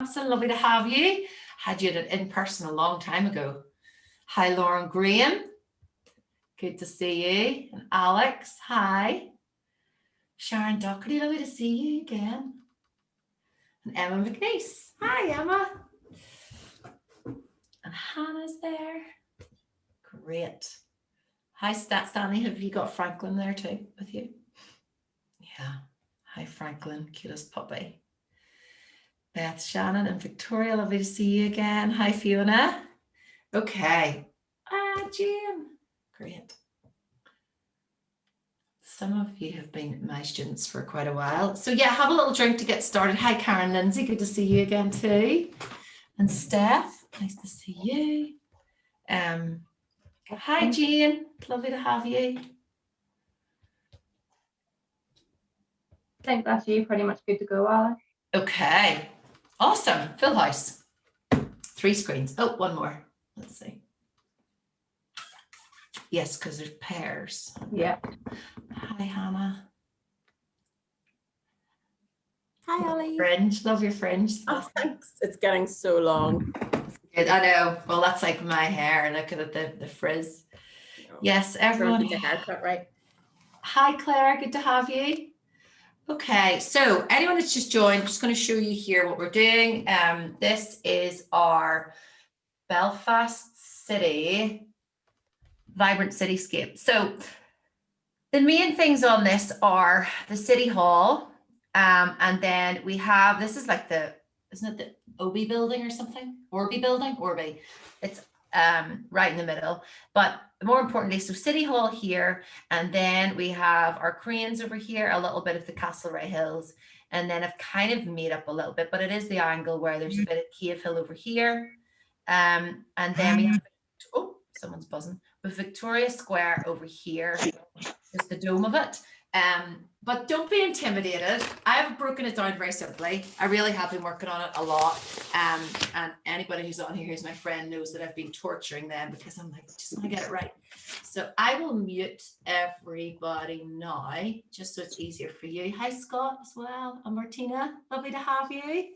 So lovely to have you. Had you in person a long time ago. Hi, Lauren Graham. Good to see you. And Alex, hi. Sharon Doherty, lovely to see you again. And Emma McNeese. Hi, Emma. And Hannah's there. Great. Hi, Stanley. Have you got Franklin there too with you? Yeah. Hi, Franklin. Cutest puppy. Beth, Shannon, and Victoria. Lovely to see you again. Hi, Fiona. Okay. Jane. Great. Some of you have been my students for quite a while. So yeah, have a little drink to get started. Hi, Karen Lindsay. Good to see you again too. And Steph, nice to see you. Hi, Jane. Lovely to have you. I think that's you pretty much good to go, Alice. Okay. Awesome. Full house. 3 screens. Oh, one more. Let's see. Yes, because there's pairs. Yeah. Hi, Hannah. Hi, Ollie. Fringe. Love your fringe. Oh, thanks. It's getting so long. Good. I know. Well, that's like my hair. Look at the frizz. Oh, Yes, everyone. Get the haircut right. Hi, Claire. Good to have you. Okay, so anyone that's just joined, I'm just going to show you here what we're doing. This is our Belfast City Vibrant Cityscape. So the main things on this are the City Hall, and then we have, this is like the, isn't it the Obi building or something? Orby building? Orby. It's right in the middle. But more importantly, so City Hall here, and then we have our cranes over here, a little bit of the Castlereagh Hills, and then I've kind of made up a little bit, but it is the angle where there's a bit of Cave Hill over here. And then we have, oh, someone's buzzing, with Victoria Square over here, just the dome of it. But don't be intimidated. I have broken it down very simply. I really have been working on it a lot. And anybody who's on here who's my friend knows that I've been torturing them because I'm like, just want to get it right. So I will mute everybody now, just so it's easier for you. Hi, Scott, as well. And Martina, lovely to have you.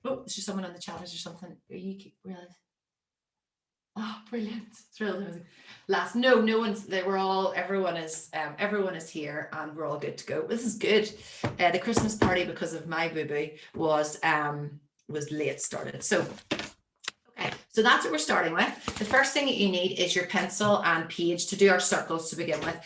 Oh, is there someone on the chat? Is there something? Are you really? Oh, brilliant. Thrilled. No one's, everyone is here and we're all good to go. This is good. The Christmas party, because of my boo-boo, was late started. So, okay, so that's what we're starting with. The first thing that you need is your pencil and page to do our circles to begin with.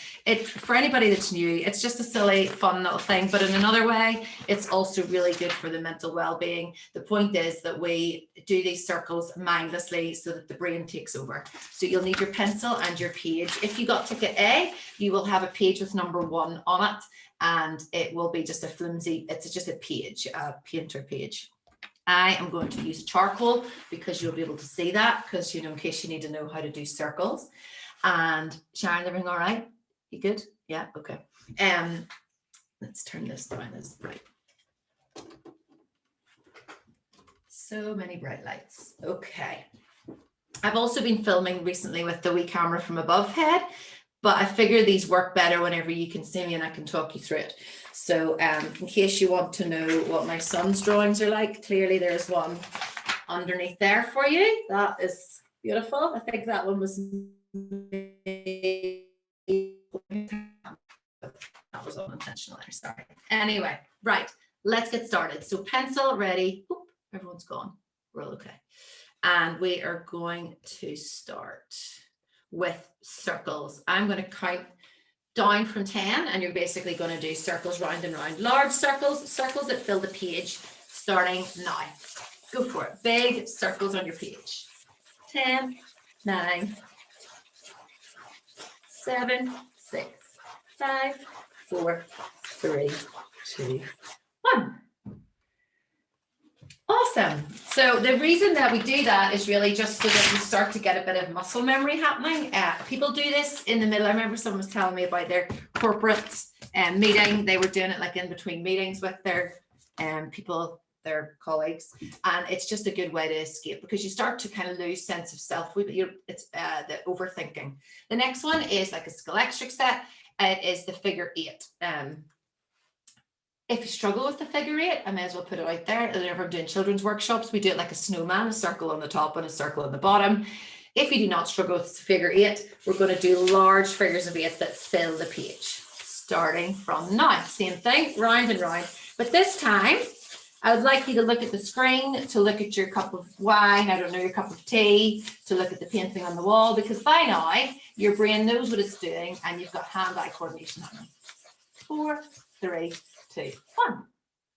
For anybody that's new, it's just a silly, fun little thing, but in another way, it's also really good for the mental well-being. The point is that we do these circles mindlessly so that the brain takes over. So you'll need your pencil and your page. If you got ticket A, you will have a page with number 1 on it, and it will be just a flimsy, it's just a page, a painter page. I am going to use charcoal because you'll be able to see that, because, in case you need to know how to do circles. And Sharon, everything all right? You good? Yeah, okay. Let's turn this down. This is bright. So many bright lights. Okay. I've also been filming recently with the wee camera from above head, but I figure these work better whenever you can see me and I can talk you through it. So in case you want to know what my son's drawings are like, clearly there's one underneath there for you. That is beautiful. I think that one was that was unintentional. I'm sorry. Anyway, right, let's get started. So pencil ready. Oop, everyone's gone. We're all okay. And we are going to start with circles. I'm going to count down from 10, and you're basically going to do circles round and round. Large circles, circles that fill the page, starting now. Go for it. Big circles on your page. 10, 9, 7, 6, 5, 4, 3, 2, 1. Awesome. So the reason that we do that is really just so that we start to get a bit of muscle memory happening. People do this in the middle. I remember someone was telling me about their corporate meeting. They were doing it like in between meetings with their their colleagues, and it's just a good way to escape, because you start to kind of lose sense of self. It's the overthinking. The next one is like a Scholastic set. It is the figure 8. If you struggle with the figure 8, I may as well put it out there. Whenever I'm doing children's workshops, we do it like a snowman, a circle on the top and a circle on the bottom. If you do not struggle with figure 8, we're going to do large figures of 8 that fill the page. Starting from now, same thing, round and round. But this time, I would like you to look at the screen, to look at your cup of wine, I don't know, your cup of tea, to look at the painting on the wall, because by now, your brain knows what it's doing and you've got hand-eye coordination happening. 4, 3, 2, 1.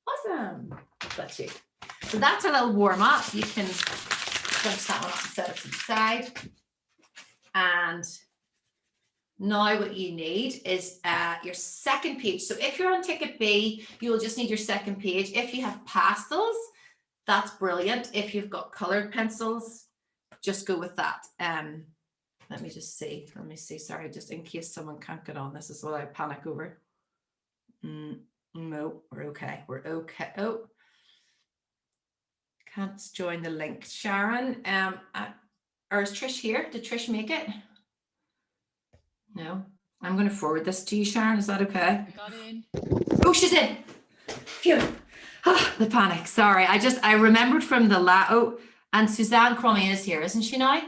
Awesome. That's you. So that's a little warm up. You can punch that one up and set it to the side. And now what you need is your second page. So if you're on ticket B, you'll just need your second page. If you have pastels, that's brilliant. If you've got colored pencils, just go with that. Let me just see. Let me see. Sorry, just in case someone can't get on. This is what I panic over. No, we're okay. We're okay. Oh, can't join the link. Sharon, or is Trish here? Did Trish make it? No. I'm going to forward this to you, Sharon. Is that okay? I got in. Oh, she's in. Phew. Oh, the panic. Sorry. I remembered from the oh, and Suzanne Cromie is here, isn't she now?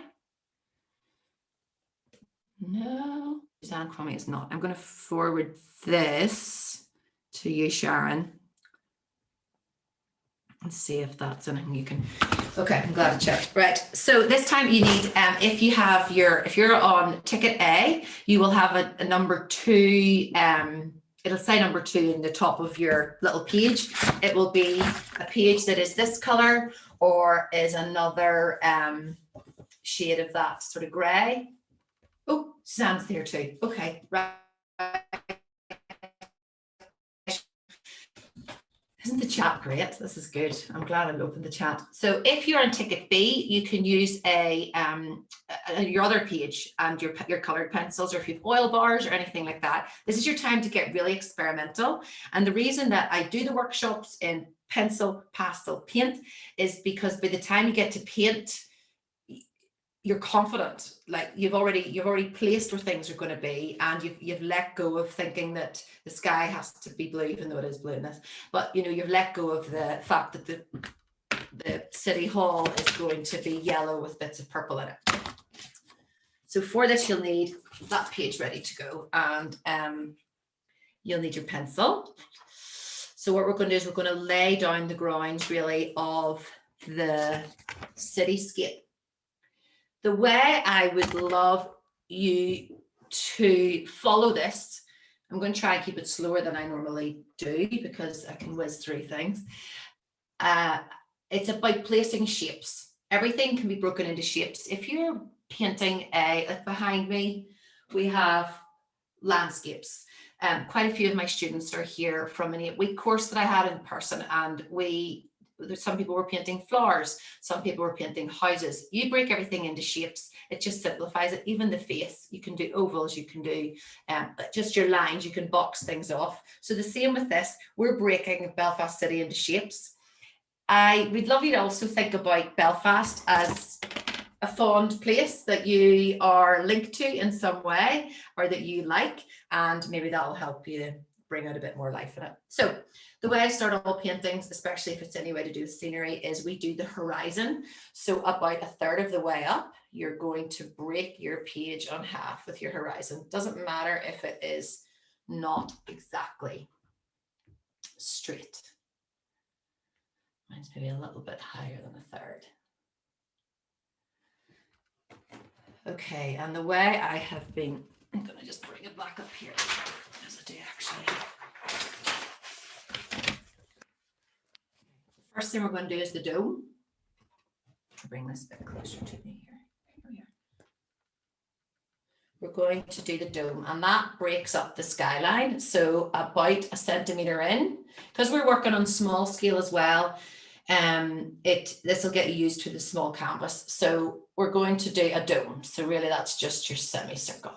No, Suzanne Cromie is not. I'm going to forward this to you, Sharon, and see if that's anything you can. Okay, I'm glad I checked. Right, so this time you need, if you're on ticket A, you will have a number 2. It'll say number 2 in the top of your little page. It will be a page that is this color or is another shade of that sort of gray. Oh, Suzanne's there too. Okay, right. Isn't the chat great? This is good. I'm glad I opened the chat. So if you're on ticket B, you can use your other page and your colored pencils, or if you have oil bars or anything like that. This is your time to get really experimental. And the reason that I do the workshops in pencil, pastel, paint is because by the time you get to paint, you're confident, like you've already placed where things are going to be, and you've let go of thinking that the sky has to be blue, even though it is blue in this. But you've let go of the fact that the city hall is going to be yellow with bits of purple in it. So for this, you'll need that page ready to go, and you'll need your pencil. So what we're going to do is we're going to lay down the grounds really of the cityscape. The way I would love you to follow this, I'm going to try and keep it slower than I normally do because I can whiz through things. It's about placing shapes. Everything can be broken into shapes. If you're painting like behind me, we have landscapes. Quite a few of my students are here from an 8-week course that I had in person, and some people were painting flowers, some people were painting houses. You break everything into shapes, it just simplifies it. Even the face, you can do ovals, you can do just your lines, you can box things off. So the same with this, we're breaking Belfast City into shapes. We'd love you to also think about Belfast as a fond place that you are linked to in some way, or that you like, and maybe that'll help you bring out a bit more life in it. So the way I start all paintings, especially if it's any way to do with scenery, is we do the horizon. So about 1/3 of the way up, you're going to break your page on half with your horizon. Doesn't matter if it is not exactly straight. Mine's maybe a little bit higher than 1/3. Okay, and the way I have been, I'm going to just bring it back up here, as I do actually. First thing we're going to do is the dome. I'll bring this a bit closer to me here. Here we are. We're going to do the dome, and that breaks up the skyline. So about 1 centimetre in, because we're working on small scale as well. This will get you used to the small canvas. So we're going to do a dome. So really that's just your semicircle.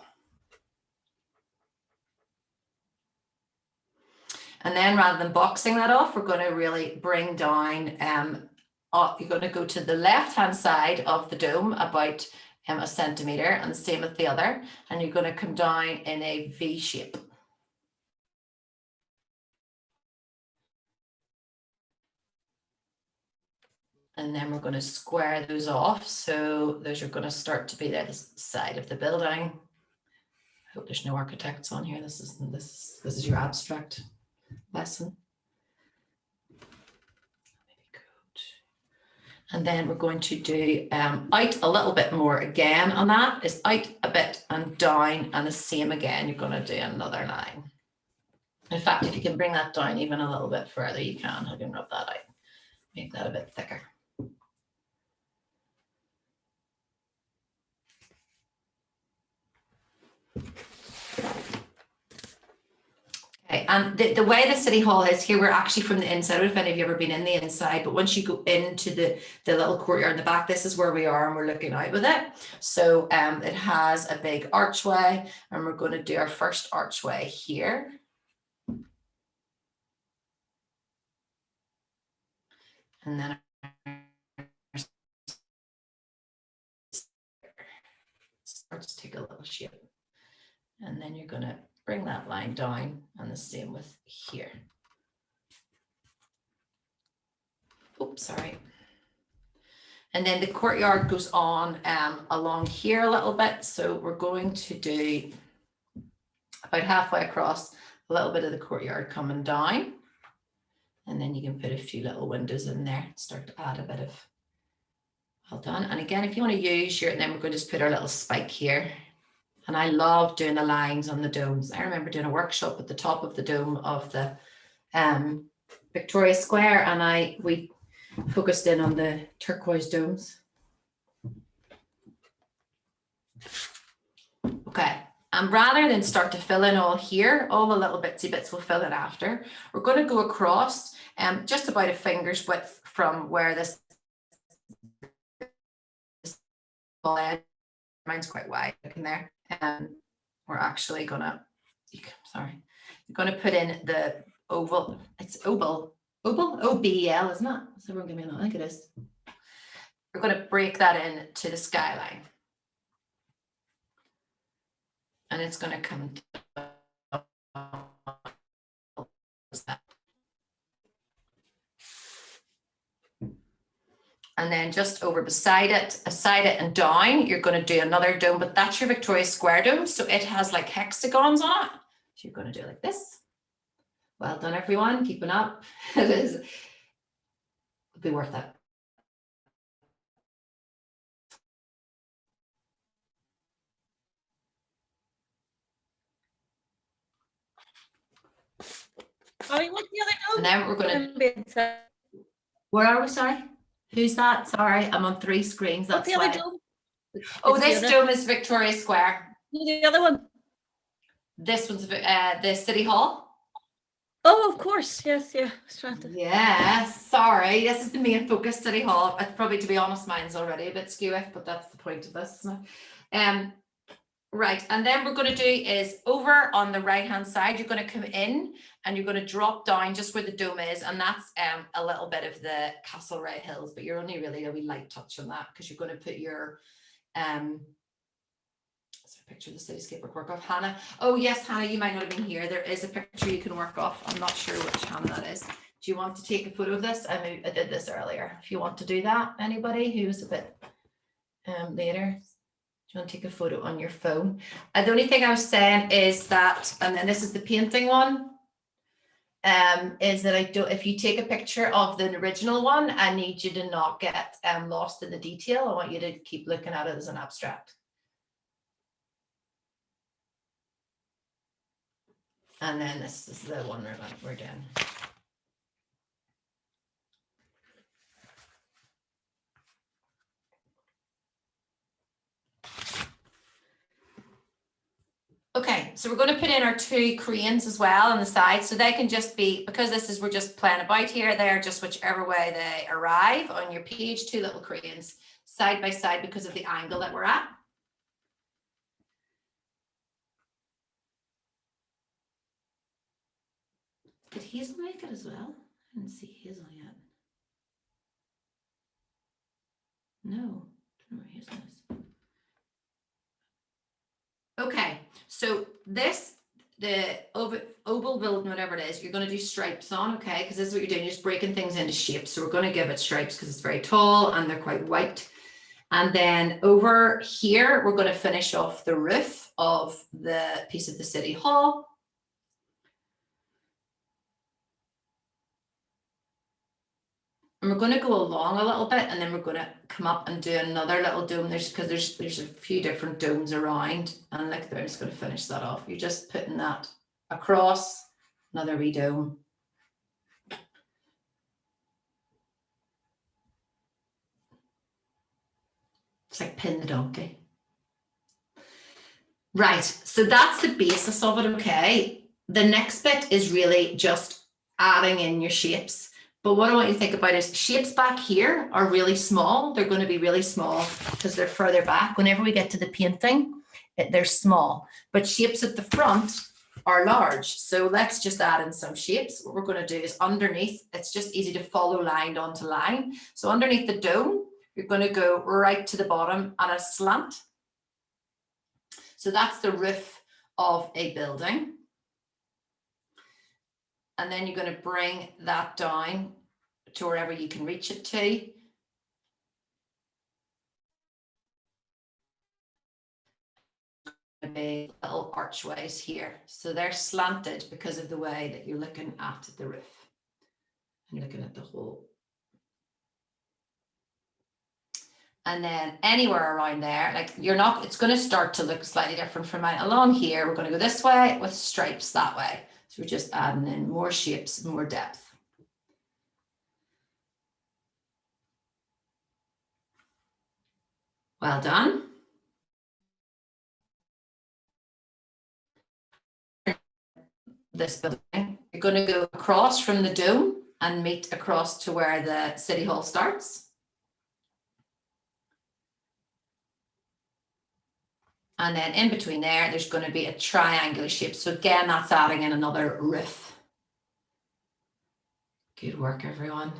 And then rather than boxing that off, we're going to really bring down, you're going to go to the left-hand side of the dome about 1 centimetre, and the same with the other. And you're going to come down in a V shape. And then we're going to square those off. So those are going to start to be the side of the building. I hope there's no architects on here. This is your abstract lesson. And then we're going to do out a little bit more again on that. Is out a bit and down, and the same again. You're going to do another line. In fact, if you can bring that down even a little bit further, you can. I can rub that out, make that a bit thicker. Okay, and the way the City Hall is here, we're actually from the inside. I don't know if any of you have ever been in the inside, but once you go into the little courtyard in the back, this is where we are and we're looking out with it. So it has a big archway, and we're going to do our first archway here. And then starts to take a little shape. And then you're going to bring that line down, and the same with here. Oops, sorry. And then the courtyard goes on along here a little bit. So we're going to do about halfway across a little bit of the courtyard coming down. And then you can put a few little windows in there, start to add a bit of, well done. And again, if you want to use your, and then we're going to just put our little spike here. And I love doing the lines on the domes. I remember doing a workshop at the top of the dome of the Victoria Square, and we focused in on the turquoise domes. Okay, and rather than start to fill in all here, all the little bitsy bits we'll fill in after, we're going to go across just about a finger's width from where this edge, mine's quite wide looking there. We're actually gonna, sorry, we're gonna put in the oval, it's oval, O-B-E-L, isn't it? So everyone give me a note, I think it is. We're gonna break that in to the skyline. And it's gonna come and then just over beside it and down, you're going to do another dome, but that's your Victoria Square dome. So it has like hexagons on it. So you're going to do like this. Well done, everyone. Keeping up. It'll be worth it. Ollie, what's the other dome? And then we're going to, where are we? Sorry. Who's that? Sorry, I'm on 3 screens. That's What's the other why. dome? Oh, this dome is Victoria Square. The other one. This one's the City Hall. Oh, of course. Yes, yeah. Yeah, sorry. This is the main focus, City Hall. Probably, to be honest, mine's already a bit skew-ish, but that's the point of this, isn't it? Right, and then we're going to do is over on the right-hand side, you're going to come in and you're going to drop down just where the dome is, and that's a little bit of the Castlereagh Hills, but you're only really a wee light touch on that because you're going to put your picture of the cityscape work off. Hannah. Oh yes, Hannah, you might not have been here. There is a picture you can work off. I'm not sure which Hannah that is. Do you want to take a photo of this? I did this earlier. If you want to do that, anybody who's a bit later, do you want to take a photo on your phone? The only thing I was saying is that, and then this is the painting one, is that if you take a picture of the original one, I need you to not get lost in the detail. I want you to keep looking at it as an abstract. And then this is the one we're doing. Okay, so we're going to put in our 2 cranes as well on the side. So they can just be, because we're just playing about here, they're just whichever way they arrive on your page, 2 little cranes side by side because of the angle that we're at. Did Hazel make it as well? I didn't see Hazel yet. No, I don't know where Hazel is. Okay, so this the oval building, whatever it is, you're going to do stripes on, okay? Because this is what you're doing, you're just breaking things into shapes. So we're going to give it stripes because it's very tall and they're quite white. And then over here, we're going to finish off the roof of the piece of the City Hall. And we're going to go along a little bit, and then we're going to come up and do another little dome. There's a few different domes around, and like I'm just going to finish that off. You're just putting that across another wee dome. It's like pin the donkey. Right, so that's the basis of it, okay? The next bit is really just adding in your shapes. But what I want you to think about is shapes back here are really small. They're going to be really small because they're further back. Whenever we get to the painting, they're small. But shapes at the front are large. So let's just add in some shapes. What we're going to do is underneath, it's just easy to follow line onto line. So underneath the dome, you're going to go right to the bottom at a slant. So that's the roof of a building. And then you're going to bring that down to wherever you can reach it to. Be little archways here. So they're slanted because of the way that you're looking at the roof and looking at the whole. And then anywhere around there, like it's going to start to look slightly different from mine. Along here, we're going to go this way with stripes that way. So we're just adding in more shapes, more depth. Well done. This building, you're going to go across from the dome and meet across to where the City Hall starts. And then in between there's going to be a triangular shape. So again, that's adding in another roof. Good work, everyone.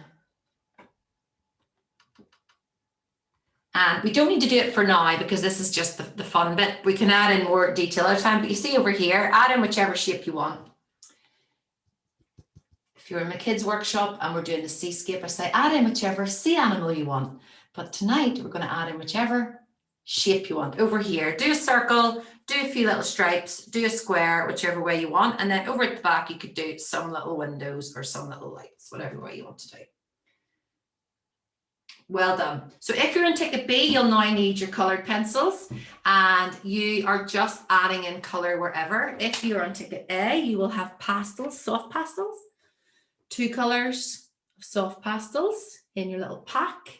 And we don't need to do it for now because this is just the fun bit. We can add in more detail at a time, but you see over here, add in whichever shape you want. If you're in my kids' workshop and we're doing the seascape, I say add in whichever sea animal you want. But tonight we're going to add in whichever shape you want. Over here, do a circle, do a few little stripes, do a square, whichever way you want. And then over at the back, you could do some little windows or some little lights, whatever way you want to do. Well done. So if you're in ticket B, you'll now need your coloured pencils and you are just adding in colour wherever. If you're on ticket A, you will have pastels, soft pastels, 2 colours of soft pastels in your little pack.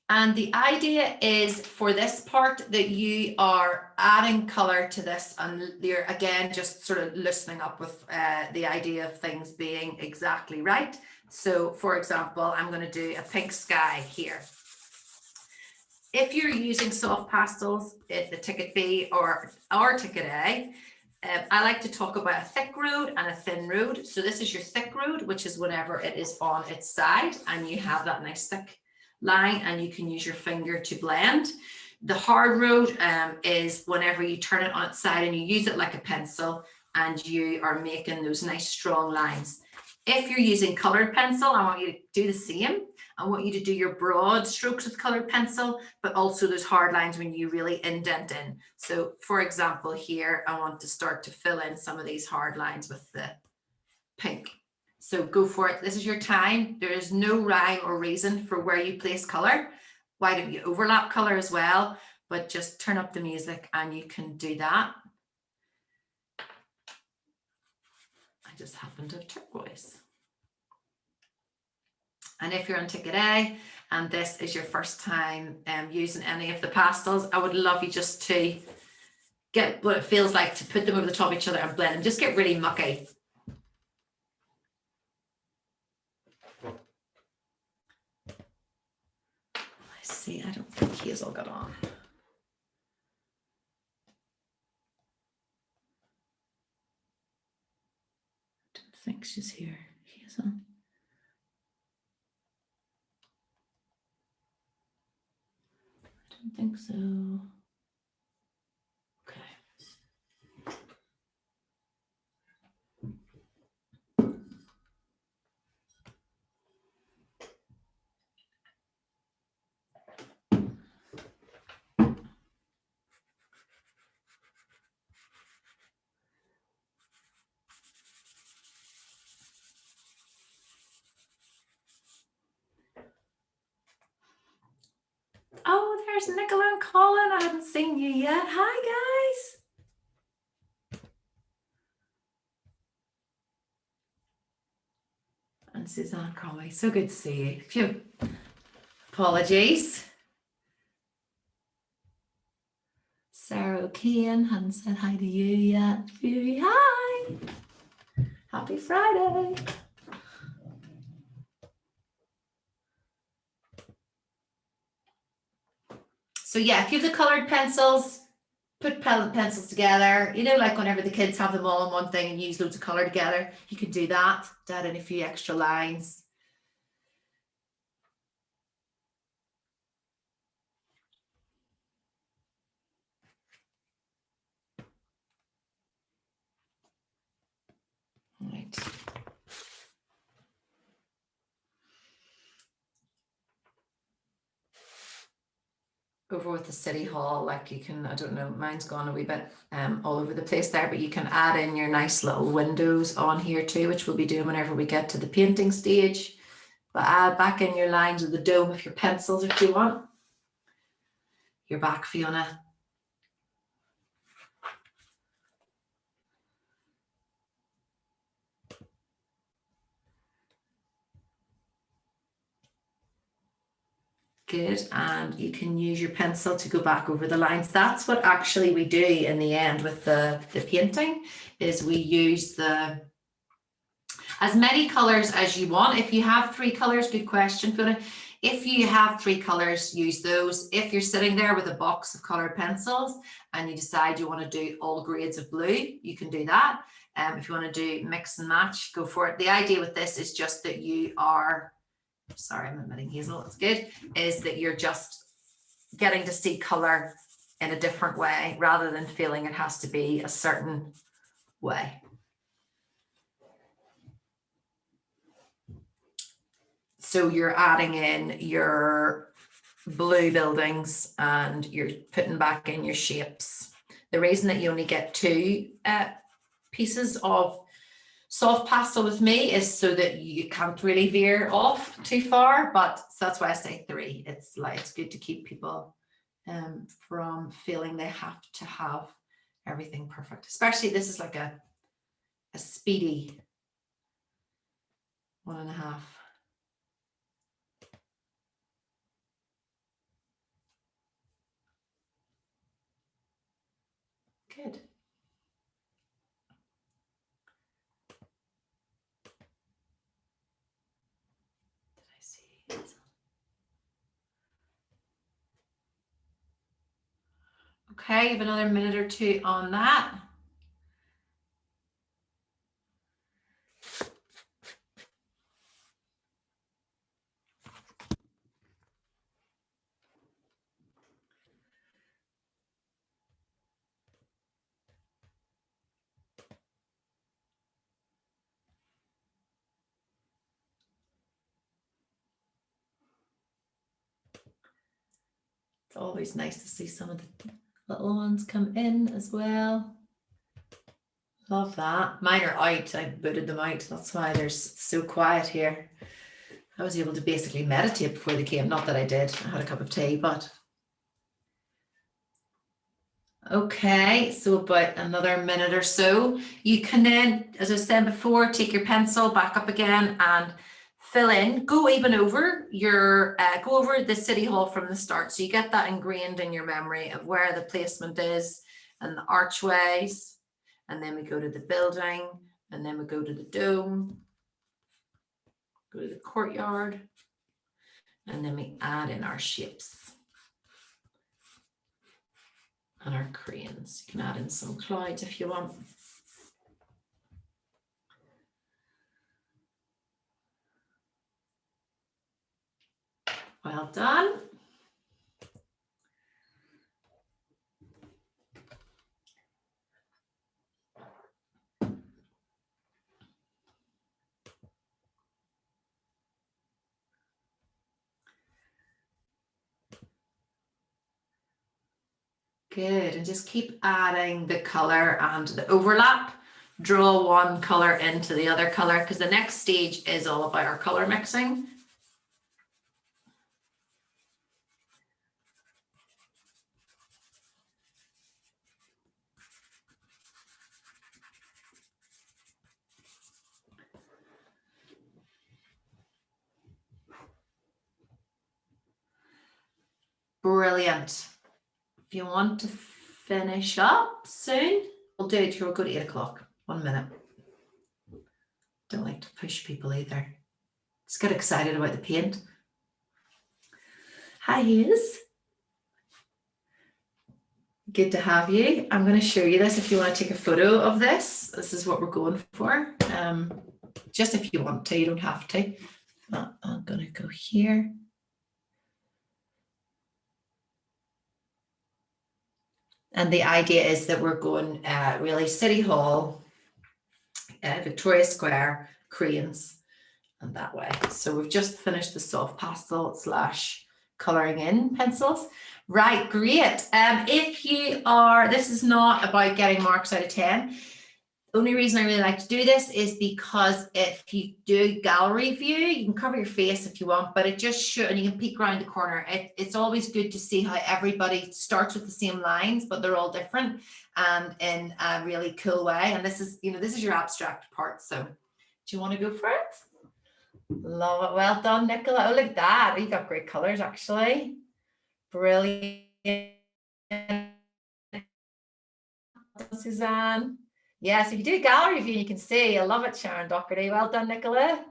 And the idea is for this part that you are adding colour to this and you're again just sort of loosening up with the idea of things being exactly right. So for example, I'm going to do a pink sky here. If you're using soft pastels, if the ticket B or ticket A, I like to talk about a thick road and a thin road. So this is your thick road, which is whenever it is on its side and you have that nice thick line and you can use your finger to blend. The hard road is whenever you turn it on its side and you use it like a pencil and you are making those nice strong lines. If you're using colored pencil, I want you to do the same. I want you to do your broad strokes with colored pencil, but also those hard lines when you really indent in. So for example, here, I want to start to fill in some of these hard lines with the pink. So go for it. This is your time. There is no rhyme or reason for where you place color. Why don't you overlap color as well? But just turn up the music and you can do that. I just happen to have turquoise. And if you're on ticket A and this is your first time using any of the pastels, I would love you just to get what it feels like to put them over the top of each other and blend them. Just get really mucky. I see, I don't think he has all got on. I don't think she's here. He is on. I don't think so. Okay, there's Nicola and Colin. I hadn't seen you yet. Hi, guys. And Suzanne Cromwell. So good to see you. Phew. Apologies. Sarah O'Keehan, hadn't said hi to you yet. Phoebe, hi. Happy Friday. So yeah, if you have the colored pencils, put pencils together. You know, like whenever the kids have them all in one thing and use loads of color together, you can do that to add in a few extra lines. Right. Over with the City Hall, like you can, I don't know, mine's gone a wee bit all over the place there, but you can add in your nice little windows on here too, which we'll be doing whenever we get to the painting stage. But add back in your lines of the dome with your pencils if you want. You're back, Fiona. Good, and you can use your pencil to go back over the lines. That's what actually we do in the end with the painting, is we use as many colors as you want. If you have 3 colors, good question, Fiona. If you have 3 colors, use those. If you're sitting there with a box of colored pencils and you decide you want to do all grades of blue, you can do that. If you want to do mix and match, go for it. The idea with this is just that you are, sorry, I'm admitting Hazel, it's good, is that you're just getting to see color in a different way rather than feeling it has to be a certain way. So you're adding in your blue buildings and you're putting back in your shapes. The reason that you only get 2 pieces of soft pastel with me is so that you can't really veer off too far, but so that's why I say 3. It's like, it's good to keep people from feeling they have to have everything perfect. Especially this is like a speedy 1.5. Good. Did I see it? Okay, have another minute or 2 on that. It's always nice to see some of the little ones come in as well. Love that. Mine are out. I booted them out. That's why they're so quiet here. I was able to basically meditate before they came. Not that I did. I had a cup of tea, but. Okay, so about another minute or so. You can then, as I said before, take your pencil back up again and fill in, go even over your, go over the City Hall from the start. So you get that ingrained in your memory of where the placement is and the archways. And then we go to the building and then we go to the dome, go to the courtyard, and then we add in our shapes and our cranes. You can add in some clouds if you want. Well done. Good, and just keep adding the color and the overlap. Draw one color into the other color because the next stage is all about our color mixing. Brilliant. If you want to finish up soon, we'll do it till we'll go to 8 o'clock. 1 minute. Don't like to push people either. Just get excited about the paint. Hi, Hayes. Good to have you. I'm going to show you this if you want to take a photo of this. This is what we're going for. Just if you want to, you don't have to. But I'm going to go here. And the idea is that we're going really City Hall, Victoria Square, Cranes, and that way. So we've just finished the soft pastel / colouring in pencils. Right, great. If you are, this is not about getting marks out of 10. The only reason I really like to do this is because if you do gallery view, you can cover your face if you want, but it just should, and you can peek around the corner. It's always good to see how everybody starts with the same lines, but they're all different and in a really cool way. And this is, this is your abstract part. So do you want to go for it? Love it. Well done, Nicola. Oh, look at that. You got great colors, actually. Brilliant. Suzanne. Yes, if you do a gallery view, you can see. I love it, Sharon Doherty. Well done, Nicola.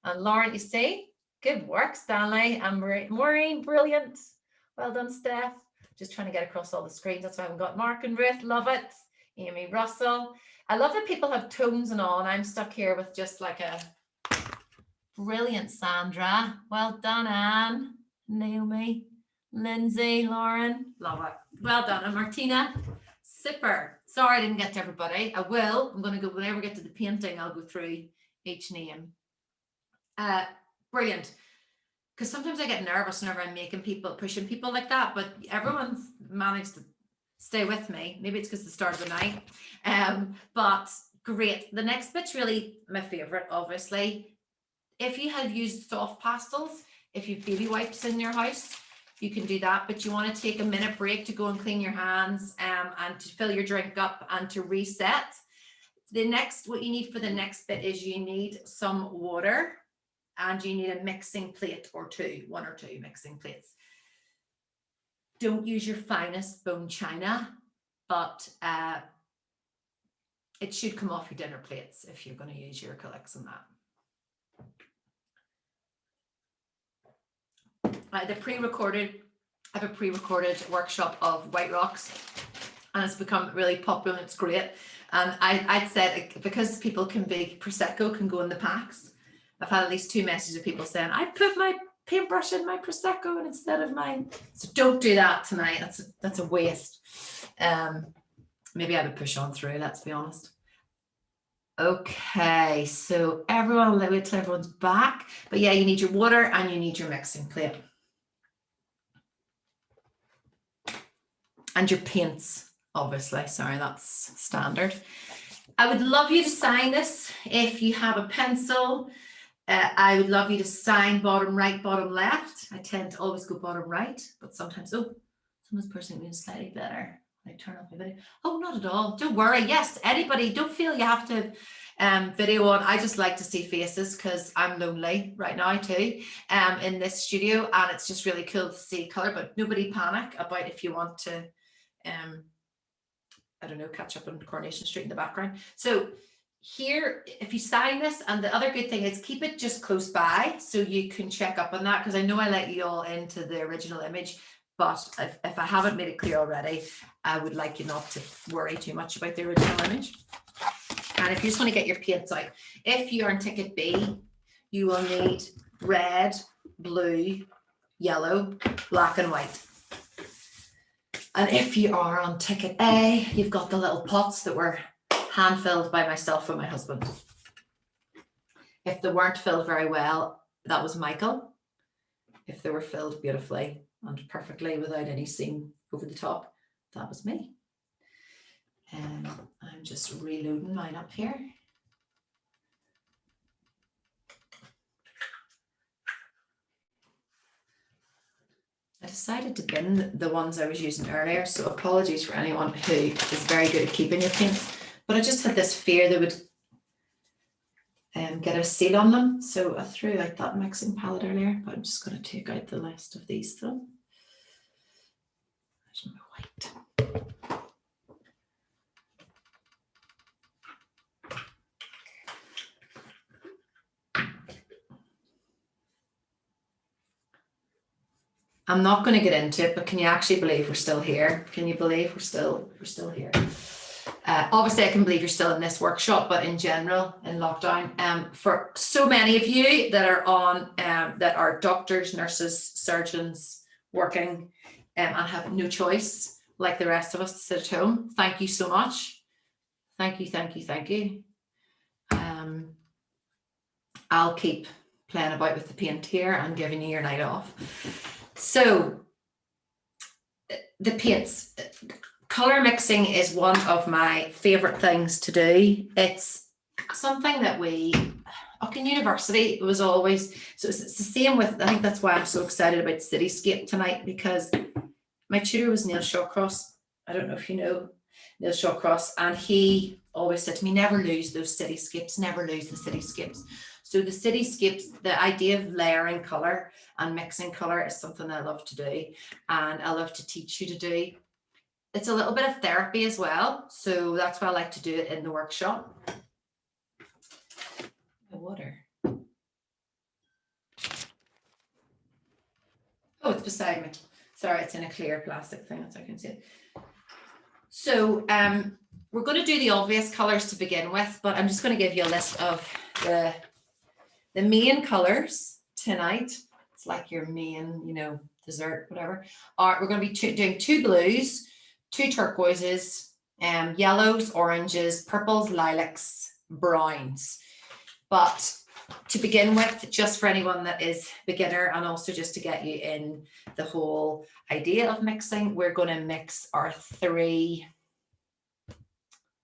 And Lauren, you see? Good work, Stanley. And Maureen, brilliant. Well done, Steph. Just trying to get across all the screens. That's why I haven't got Mark and Ruth. Love it. Amy Russell. I love that people have tones and all, and I'm stuck here with just like a brilliant Sandra. Well done, Anne, Naomi, Lindsay, Lauren. Love it. Well done. And Martina. Super. Sorry I didn't get to everybody. I will. I'm going to go, whenever we get to the painting, I'll go through each name. Brilliant. Because sometimes I get nervous whenever I'm pushing people like that, but everyone's managed to stay with me. Maybe it's because the start of the night. But great. The next bit's really my favorite, obviously. If you have used soft pastels, if you've baby wipes in your house, you can do that, but you want to take a minute break to go and clean your hands and to fill your drink up and to reset. What you need for the next bit is you need some water and you need a mixing plate or two, 1 or 2 mixing plates. Don't use your finest bone china, but it should come off your dinner plates if you're going to use your acrylics and that. I have a pre-recorded workshop of white rocks, and it's become really popular and it's great. And I'd said, because people Prosecco can go in the packs. I've had at least 2 messages of people saying, I put my paintbrush in my Prosecco instead of mine. So don't do that tonight. That's a waste. Maybe I would push on through, let's be honest. Okay, so everyone, I'll wait till everyone's back. But yeah, you need your water and you need your mixing plate. And your paints, obviously. Sorry, that's standard. I would love you to sign this if you have a pencil. I would love you to sign bottom right, bottom left. I tend to always go bottom right, but sometimes, someone's pushing me slightly better. I turn off my video. Oh, not at all. Don't worry. Yes, anybody, don't feel you have to video on. I just like to see faces because I'm lonely right now too in this studio, and it's just really cool to see color, but nobody panic about if you want to I don't know, catch up on Coronation Street in the background. So here, if you sign this, and the other good thing is keep it just close by so you can check up on that, because I know I let you all into the original image, but if I haven't made it clear already, I would like you not to worry too much about the original image. And if you just want to get your paints out, if you're on ticket B, you will need red, blue, yellow, black and white. And if you are on ticket A, you've got the little pots that were hand filled by myself and my husband. If they weren't filled very well, that was Michael. If they were filled beautifully and perfectly without any seam over the top, that was me. And I'm just reloading mine up here. I decided to bin the ones I was using earlier, so apologies for anyone who is very good at keeping your paints, but I just had this fear they would get a seal on them, so I threw out that mixing palette earlier, but I'm just going to take out the list of these though. Where's my white? I'm not going to get into it, but can you actually believe we're still here? Can you believe we're still here? Obviously, I can believe you're still in this workshop, but in general, in lockdown, for so many of you that are on, that are doctors, nurses, surgeons working, and have no choice, like the rest of us, to sit at home. Thank you so much. Thank you, thank you, thank you. I'll keep playing about with the paint here and giving you your night off. So the paints, color mixing is one of my favorite things to do. It's something that we, in university, it was always, so it's the same with, I think that's why I'm so excited about Cityscape tonight, because my tutor was Neil Shawcross. I don't know if you know Neil Shawcross, and he always said to me, never lose those cityscapes, never lose the cityscapes. So the cityscapes, the idea of layering color and mixing color is something I love to do, and I love to teach you to do. It's a little bit of therapy as well, so that's why I like to do it in the workshop. My water. Oh, it's beside me. Sorry, it's in a clear plastic thing, so I can see it. So we're going to do the obvious colors to begin with, but I'm just going to give you a list of the main colors tonight. It's like your main, dessert, whatever. We're going to be doing 2 blues, 2 turquoises, yellows, oranges, purples, lilacs, browns. But to begin with, just for anyone that is beginner, and also just to get you in the whole idea of mixing, we're going to mix our 3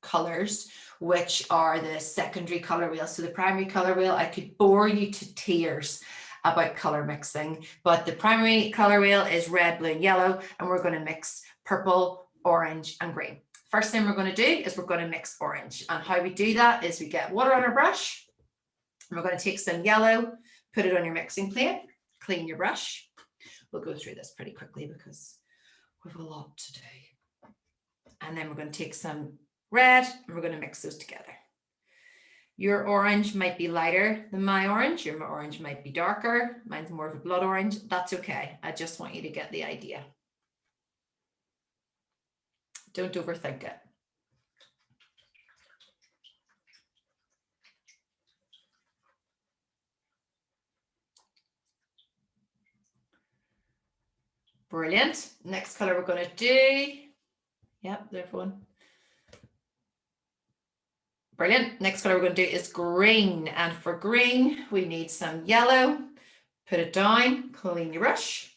colors, which are the secondary color wheel. So the primary color wheel, I could bore you to tears about color mixing, but the primary color wheel is red, blue, and yellow, and we're going to mix purple, orange, and green. First thing we're going to do is we're going to mix orange, and how we do that is we get water on our brush, and we're going to take some yellow, put it on your mixing plate, clean your brush. We'll go through this pretty quickly because we have a lot to do. And then we're going to take some red, and we're going to mix those together. Your orange might be lighter than my orange. Your orange might be darker. Mine's more of a blood orange. That's okay. I just want you to get the idea. Don't overthink it. Brilliant. Next color we're going to do. Yep, there's one. Brilliant. Next color we're going to do is green. And for green, we need some yellow. Put it down, clean your brush.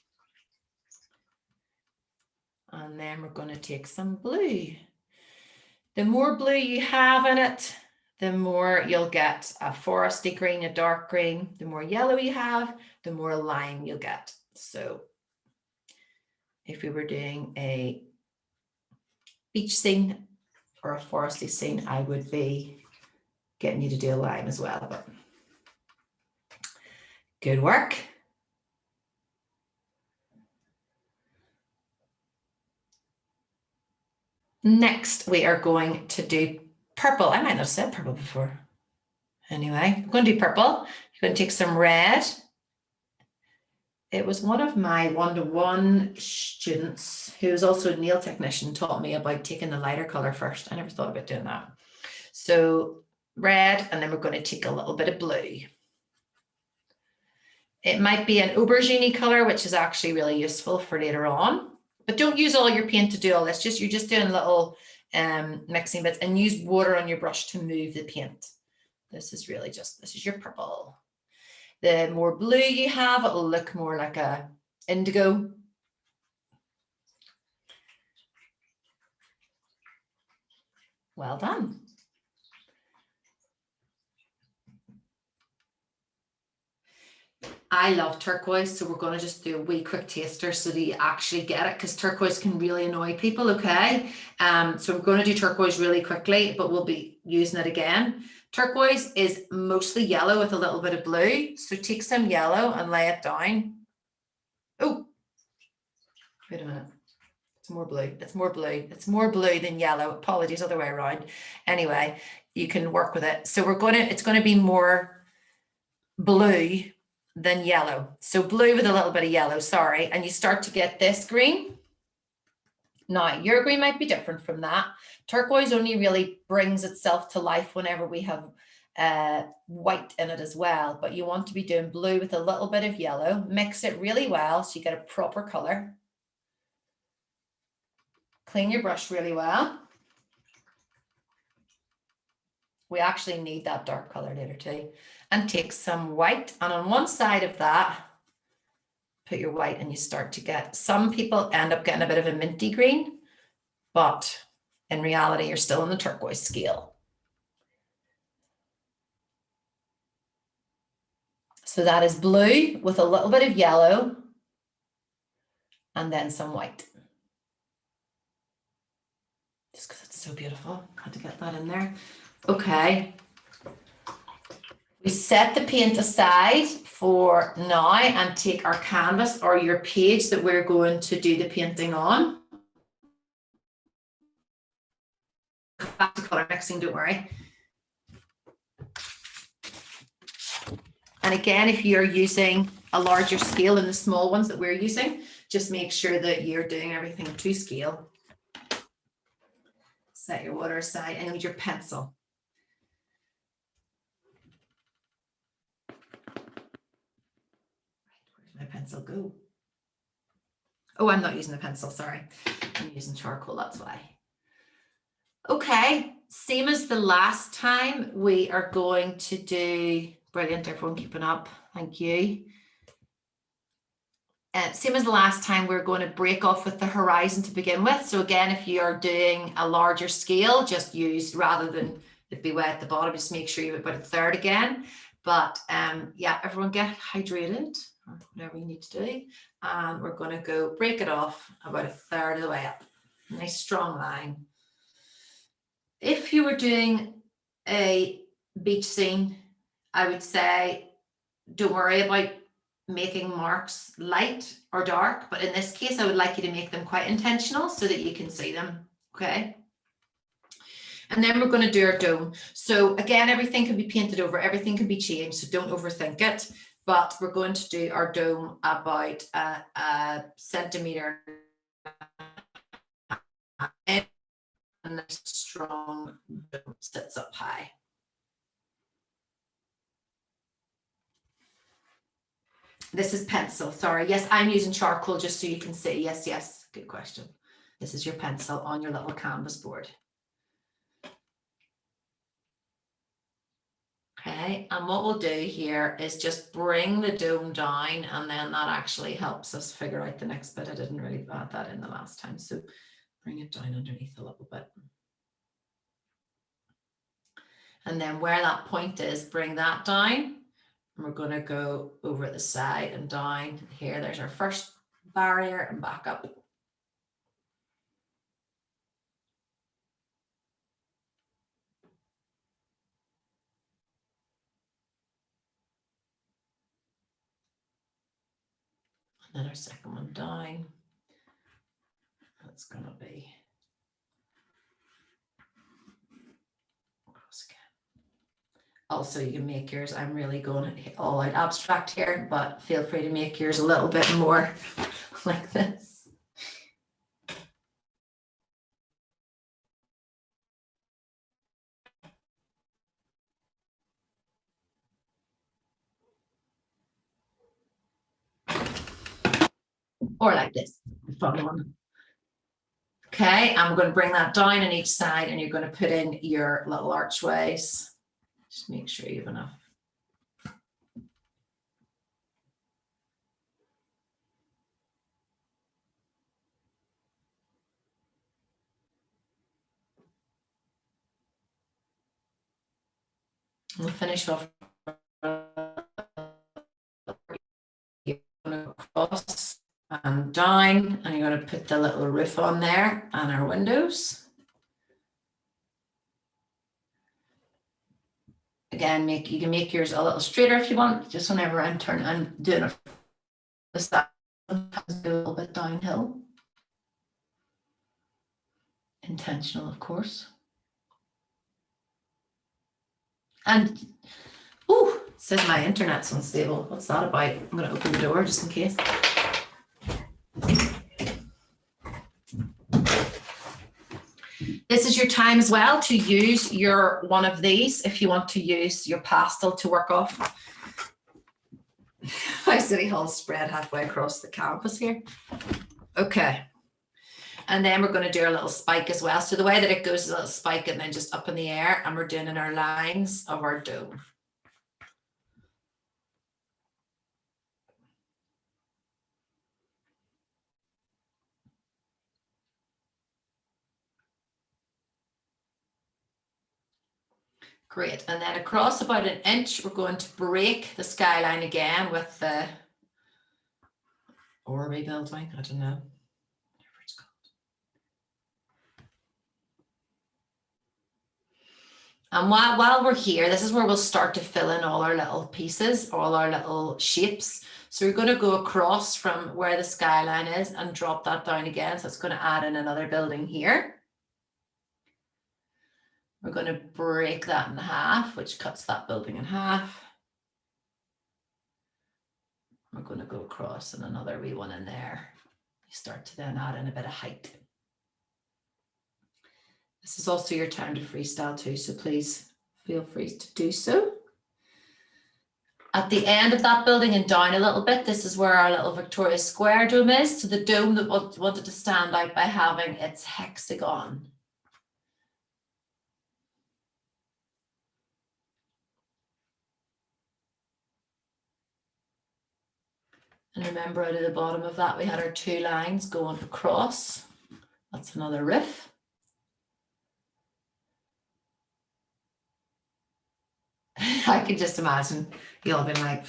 And then we're going to take some blue. The more blue you have in it, the more you'll get a foresty green, a dark green. The more yellow you have, the more lime you'll get. So if we were doing a beach scene or a foresty scene, I would be getting you to do a lime as well. But good work. Next, we are going to do purple. I might not have said purple before. Anyway, we're going to do purple. You're going to take some red. It was one of my one-to-one students who was also a nail technician taught me about taking the lighter color first. I never thought about doing that. So red, and then we're going to take a little bit of blue. It might be an aubergine color, which is actually really useful for later on. But don't use all your paint to do all this. You're just doing little mixing bits, and use water on your brush to move the paint. This is really just, this is your purple. The more blue you have, it'll look more like a indigo. Well done. I love turquoise, so we're going to just do a wee quick taster so that you actually get it, because turquoise can really annoy people, okay? So we're going to do turquoise really quickly, but we'll be using it again. Turquoise is mostly yellow with a little bit of blue, so take some yellow and lay it down. Oh, wait a minute. It's more blue. It's more blue. It's more blue than yellow. Apologies, other way around. Anyway, you can work with it. So it's going to be more blue than yellow. So blue with a little bit of yellow, sorry. And you start to get this green. Now, your green might be different from that. Turquoise only really brings itself to life whenever we have white in it as well. But you want to be doing blue with a little bit of yellow. Mix it really well so you get a proper color. Clean your brush really well. We actually need that dark color later too. And take some white, and on one side of that, put your white, and you start to get, some people end up getting a bit of a minty green, but in reality, you're still in the turquoise scale. So that is blue with a little bit of yellow and then some white. Just because it's so beautiful, had to get that in there. Okay. We set the paint aside for now and take our canvas or your page that we're going to do the painting on. Back to color mixing, don't worry. And again, if you're using a larger scale than the small ones that we're using, just make sure that you're doing everything to scale. Set your water aside and need your pencil. My pencil go? Oh, I'm not using the pencil, sorry. I'm using charcoal, that's why. Okay, same as the last time, we are going to do, brilliant, everyone keeping up, thank you. Same as the last time, we're going to break off with the horizon to begin with. So again, if you are doing a larger scale, just use, rather than it be wet at the bottom, just make sure you have about a third again. But yeah, everyone get hydrated, or whatever you need to do. And we're going to go break it off about a third of the way up. Nice strong line. If you were doing a beach scene, I would say don't worry about making marks light or dark, but in this case, I would like you to make them quite intentional so that you can see them, okay? And then we're going to do our dome. So again, everything can be painted over, everything can be changed, so don't overthink it. But we're going to do our dome about a centimetre and this strong dome sits up high. This is pencil, sorry. Yes, I'm using charcoal just so you can see. Yes, yes, good question. This is your pencil on your little canvas board. Okay, and what we'll do here is just bring the dome down, and then that actually helps us figure out the next bit. I didn't really add that in the last time, so bring it down underneath a little bit. And then where that point is, bring that down. And we're going to go over the side and down here. There's our first barrier and back up. And then our second one down. That's going to be across again. Also, you can make yours, I'm really going all out abstract here, but feel free to make yours a little bit more like this. Or like this, the fun one. Okay, I'm going to bring that down on each side, and you're going to put in your little archways. Just make sure you have enough. We'll finish off across and down, and you're going to put the little roof on there and our windows. Again, you can make yours a little straighter if you want. Just whenever I'm doing it, the side, sometimes do a little bit downhill. Intentional, of course. And, oh, it says my internet's unstable. What's that about? I'm going to open the door just in case. This is your time as well to use your one of these if you want to use your pastel to work off. My City Hall spread halfway across the campus here. Okay. And then we're going to do our little spike as well. So the way that it goes is a little spike and then just up in the air, and we're doing in our lines of our dome. Great. And then across about an inch, we're going to break the skyline again with the, or rebuilding, I don't know, whatever it's called. And while we're here, this is where we'll start to fill in all our little pieces, all our little shapes. So we're going to go across from where the skyline is and drop that down again. So it's going to add in another building here. We're going to break that in half, which cuts that building in half. We're going to go across and another wee one in there. You start to then add in a bit of height. This is also your time to freestyle too, so please feel free to do so. At the end of that building and down a little bit, this is where our little Victoria Square dome is. So the dome that wanted to stand out by having its hexagon. And remember, out of the bottom of that, we had our two lines going across. That's another roof. I can just imagine you all being like,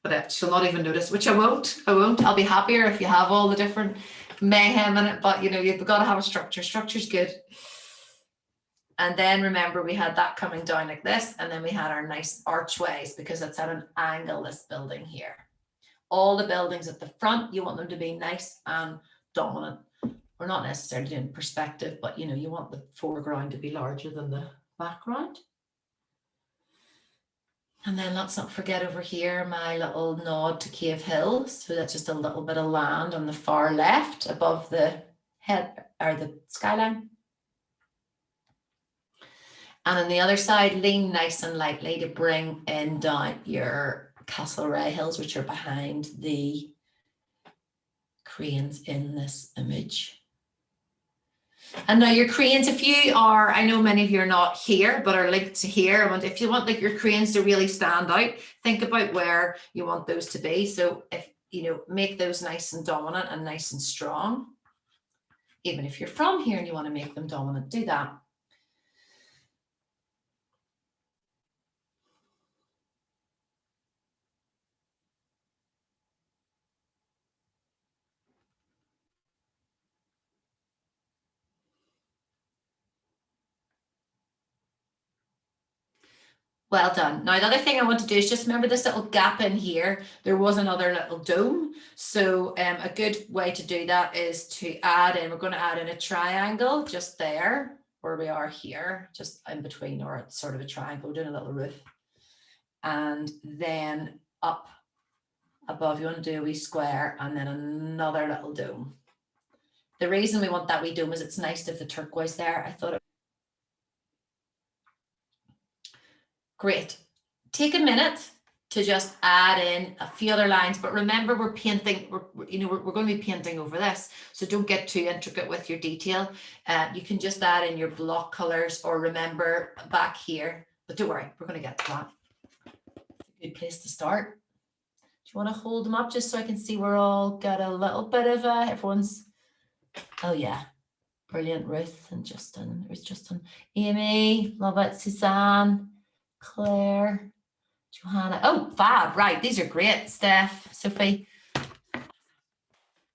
but she'll not even notice, which I won't. I'll be happier if you have all the different mayhem in it, but you know, you've got to have a structure. Structure's good. And then remember, we had that coming down like this, and then we had our nice archways because it's at an angle, this building here. All the buildings at the front, you want them to be nice and dominant. We're not necessarily doing perspective, but you know, you want the foreground to be larger than the background. And then let's not forget over here, my little nod to Cave Hill. So that's just a little bit of land on the far left above the head or the skyline. And on the other side, lean nice and lightly to bring in down your Castlereagh Hills, which are behind the cranes in this image. And now your cranes, if you are, I know many of you are not here, but are linked to here. And if you want like your cranes to really stand out, think about where you want those to be. So if, you know, make those nice and dominant and nice and strong. Even if you're from here and you want to make them dominant, do that. Well done. Now, the other thing I want to do is just remember this little gap in here. There was another little dome. So a good way to do that is to add in, we're going to add in a triangle just there where we are here, just in between, or it's sort of a triangle, doing a little roof. And then up above, you want to do a wee square and then another little dome. The reason we want that wee dome is it's nice to have the turquoise there. I thought it. Great. Take a minute to just add in a few other lines, but remember we're painting, we're going to be painting over this, so don't get too intricate with your detail. You can just add in your block colors, or remember back here, but don't worry, we're going to get to that. It's a good place to start. Do you want to hold them up just so I can see we're all got a little bit of everyone's, oh yeah, brilliant. Ruth and Justin, there's Justin, Amy, love it, Suzanne, Claire, Johanna. Oh, fab. Right. These are great. Steph, Sophie.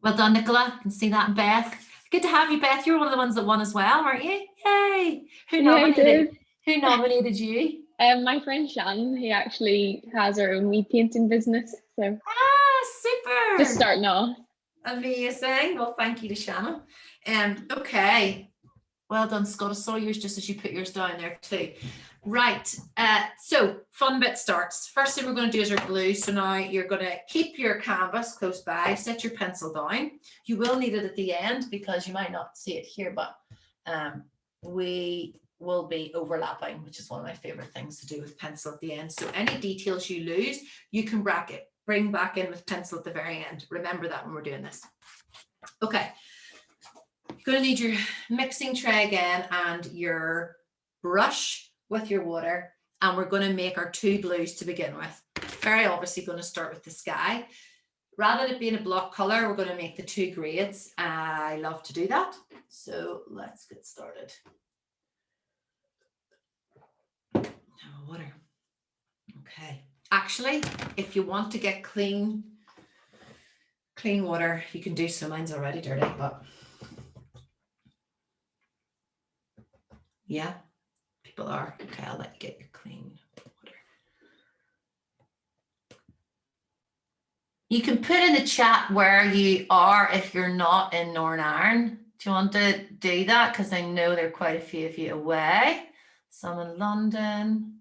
Well done, Nicola. I can see that. And Beth. Good to have you, Beth. You're one of the ones that won as well, aren't you? Yay. Who nominated you? My friend Shannon, who actually has her own wee painting business. So super. Just starting off. Amazing. Well, thank you to Shannon. Okay. Well done, Scott. I saw yours just as you put yours down there too. Right, so fun bit starts. First thing we're going to do is our glue. So now you're going to keep your canvas close by, set your pencil down. You will need it at the end because you might not see it here, but we will be overlapping, which is one of my favorite things to do with pencil at the end. So any details you lose, you can bring back in with pencil at the very end. Remember that when we're doing this. Okay, you're going to need your mixing tray again and your brush with your water, and we're going to make our 2 blues to begin with. Very obviously going to start with the sky. Rather than it being a block color, we're going to make the 2 grades. I love to do that. So let's get started. Now water. Okay. Actually, if you want to get clean water, you can do so. Mine's already dirty, but yeah. People are. Okay, I'll let you get your clean water. You can put in the chat where you are if you're not in Northern Ireland. Do you want to do that? Because I know there are quite a few of you away. Some in London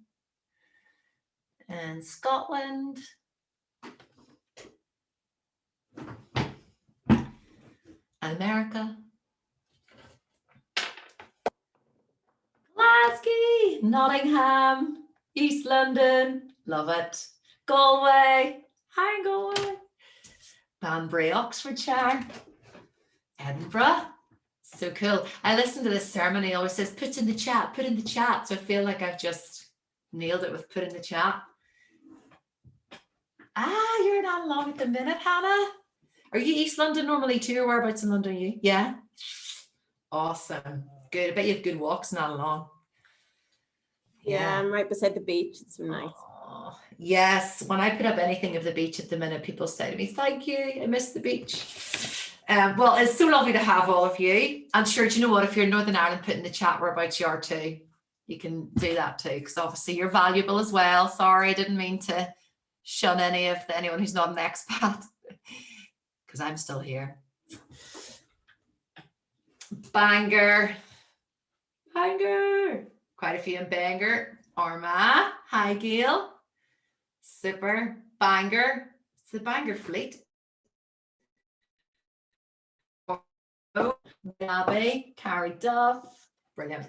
and Scotland. And America. Glasgow, Nottingham, East London, love it. Galway, hi Galway. Banbury, Oxfordshire, Edinburgh, so cool. I listen to this sermon, he always says, put in the chat, put in the chat. So I feel like I've just nailed it with put in the chat. Ah, you're not long at the minute, Hannah. Are you East London normally too, or whereabouts in London are you? Yeah. Awesome. Good. I bet you have good walks not along. Yeah, I'm right beside the beach. It's so nice. Oh, yes. When I put up anything of the beach at the minute, people say to me, thank you, I miss the beach. Well, it's so lovely to have all of you. I'm sure, do you know what, if you're in Northern Ireland, put in the chat whereabouts you are too. You can do that too, because obviously you're valuable as well. Sorry, I didn't mean to shun anyone who's not an expat, because I'm still here. Bangor. Quite a few in Bangor. Armagh. Hi, Gail. Super. Bangor. It's the Bangor fleet. Abbey. Carryduff. Brilliant.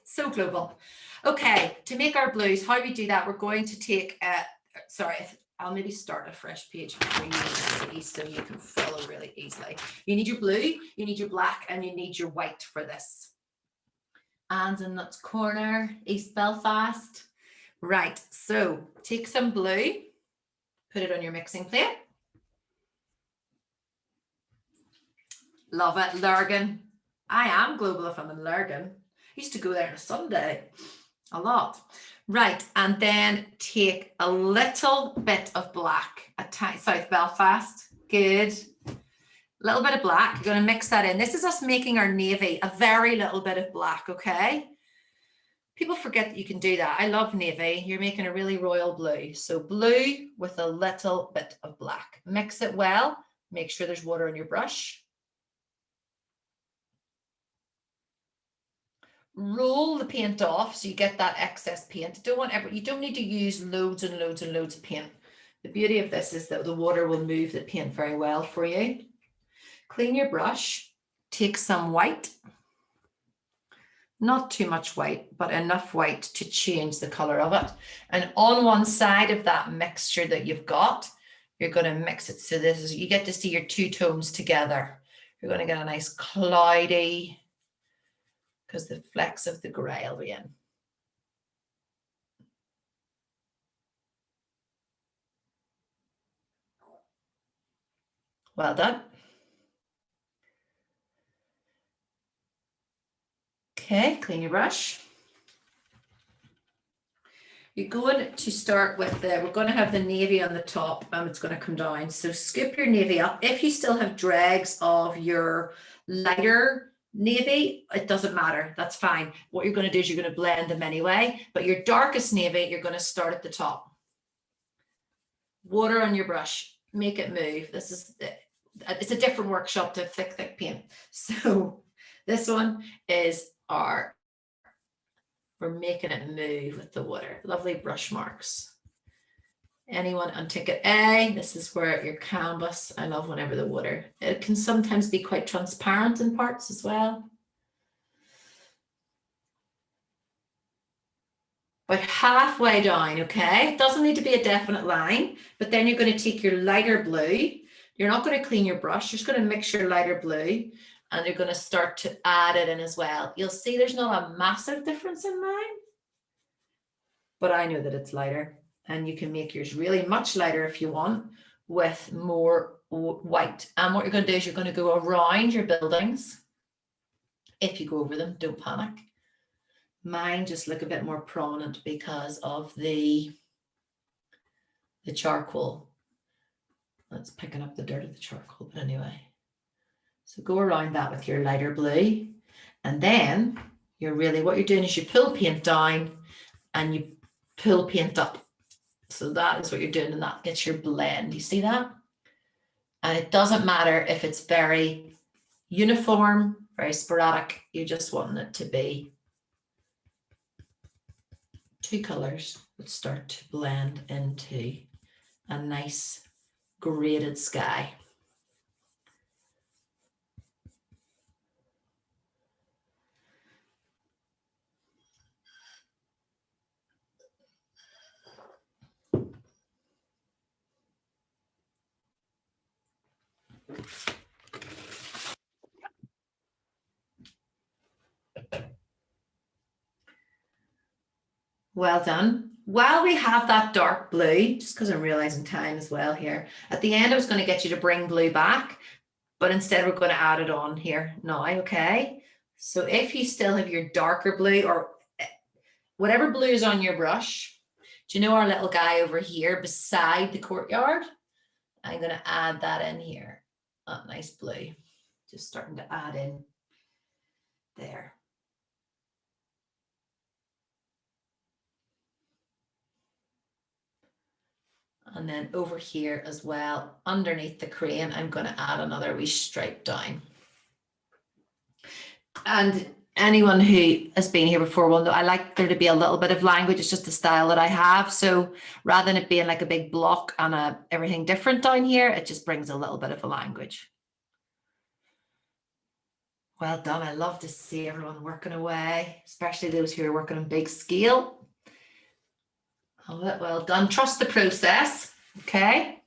So global. Okay, to make our blues, how we do that, we're going to take, I'll maybe start a fresh page for you to see so you can follow really easily. You need your blue, you need your black, and you need your white for this. And in that corner, East Belfast. Right, so take some blue, put it on your mixing plate. Love it, Lurgan. I am global if I'm in Lurgan. I used to go there on a Sunday, a lot. Right, and then take a little bit of black, South Belfast, good. A little bit of black, you're going to mix that in. This is us making our navy, a very little bit of black, okay? People forget that you can do that. I love navy. You're making a really royal blue. So blue with a little bit of black. Mix it well. Make sure there's water on your brush. Roll the paint off so you get that excess paint. You don't need to use loads and loads and loads of paint. The beauty of this is that the water will move the paint very well for you. Clean your brush, take some white, not too much white, but enough white to change the color of it. And on one side of that mixture that you've got, you're going to mix it. So you get to see your 2 tones together. You're going to get a nice cloudy, because the flecks of the grey will be in. Well done. Okay, clean your brush. You're going to start with we're going to have the navy on the top and it's going to come down. So scoop your navy up. If you still have dregs of your lighter navy, it doesn't matter. That's fine. What you're going to do is you're going to blend them anyway, but your darkest navy, you're going to start at the top. Water on your brush, make it move. It's a different workshop to thick paint. So this one is are, we're making it move with the water. Lovely brush marks. Anyone on ticket A, this is where your canvas, I love whenever the water, it can sometimes be quite transparent in parts as well. About halfway down, okay? It doesn't need to be a definite line, but then you're going to take your lighter blue. You're not going to clean your brush, you're just going to mix your lighter blue and you're going to start to add it in as well. You'll see there's not a massive difference in mine, but I know that it's lighter. And you can make yours really much lighter if you want with more white. And what you're going to do is you're going to go around your buildings. If you go over them, don't panic. Mine just look a bit more prominent because of the charcoal. That's picking up the dirt of the charcoal, but anyway. So go around that with your lighter blue. And then you're really, what you're doing is you pull paint down and you pull paint up. So that is what you're doing, and that gets your blend. You see that? And it doesn't matter if it's very uniform, very sporadic. You just want it to be two colors that start to blend into a nice graded sky. Well done. While we have that dark blue, just because I'm realizing time as well here, at the end I was going to get you to bring blue back, but instead we're going to add it on here now, okay? So if you still have your darker blue or whatever blue is on your brush, do you know our little guy over here beside the courtyard? I'm going to add that in here, that nice blue, just starting to add in there. And then over here as well, underneath the crane, I'm going to add another wee stripe down. And anyone who has been here before will know I like there to be a little bit of language. It's just the style that I have. So rather than it being like a big block and everything different down here, it just brings a little bit of a language. Well done. I love to see everyone working away, especially those who are working on big scale. Well done. Trust the process. Okay.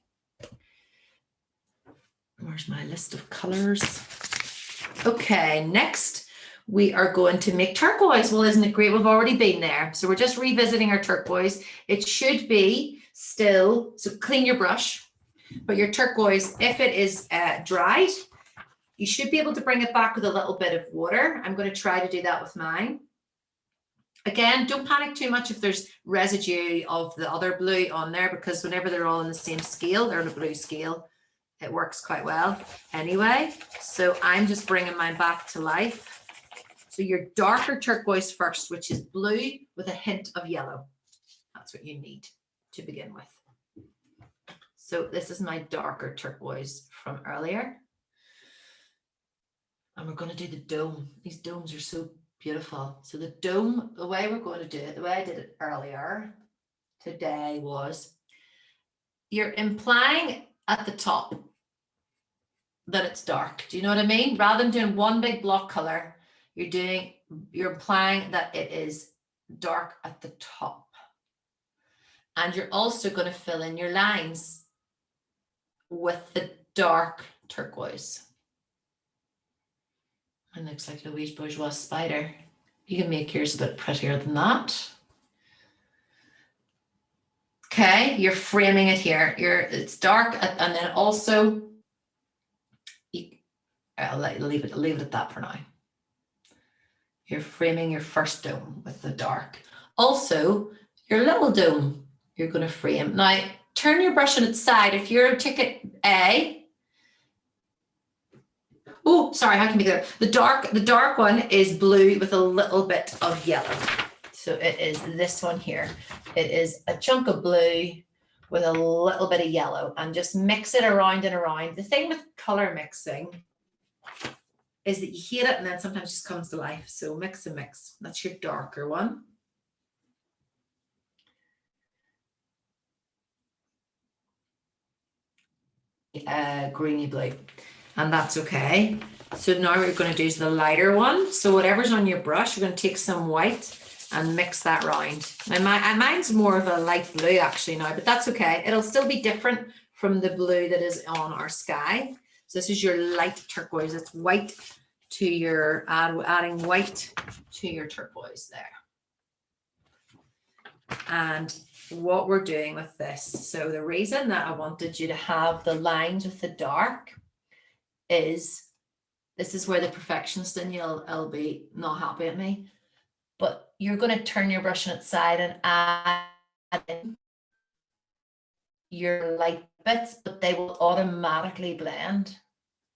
Where's my list of colors? Okay, next we are going to make turquoise. Well, isn't it great? We've already been there. So we're just revisiting our turquoise. It should be still, so clean your brush, but your turquoise, if it is dried, you should be able to bring it back with a little bit of water. I'm going to try to do that with mine. Again, don't panic too much if there's residue of the other blue on there, because whenever they're all on the same scale, they're on a blue scale, it works quite well anyway. So I'm just bringing mine back to life. So your darker turquoise first, which is blue with a hint of yellow. That's what you need to begin with. So this is my darker turquoise from earlier. And we're going to do the dome. These domes are so beautiful. So the dome, the way we're going to do it, the way I did it earlier today was you're implying at the top that it's dark. Do you know what I mean? Rather than doing one big block color, you're implying that it is dark at the top. And you're also going to fill in your lines with the dark turquoise. It looks like Louise Bourgeois spider. You can make yours a bit prettier than that. Okay, you're framing it here. It's dark, and then also, I'll leave it at that for now. You're framing your first dome with the dark. Also, your little dome you're going to frame. Now, turn your brush on its side. If you're ticket A, oh, sorry, how can you do that? The dark one is blue with a little bit of yellow. So it is this one here. It is a chunk of blue with a little bit of yellow, and just mix it around and around. The thing with color mixing is that you hate it and then sometimes just comes to life. So mix and mix. That's your darker one. Greeny blue, and that's okay. So now what we're going to do is the lighter one. So whatever's on your brush, you're going to take some white and mix that round. Now mine's more of a light blue actually now, but that's okay. It'll still be different from the blue that is on our sky. So this is your light turquoise. It's white to your, adding white to your turquoise there. And what we're doing with this, so the reason that I wanted you to have the lines with the dark is, this is where the perfectionist in you'll be not happy at me, but you're going to turn your brush on its side and add in your light bits, but they will automatically blend.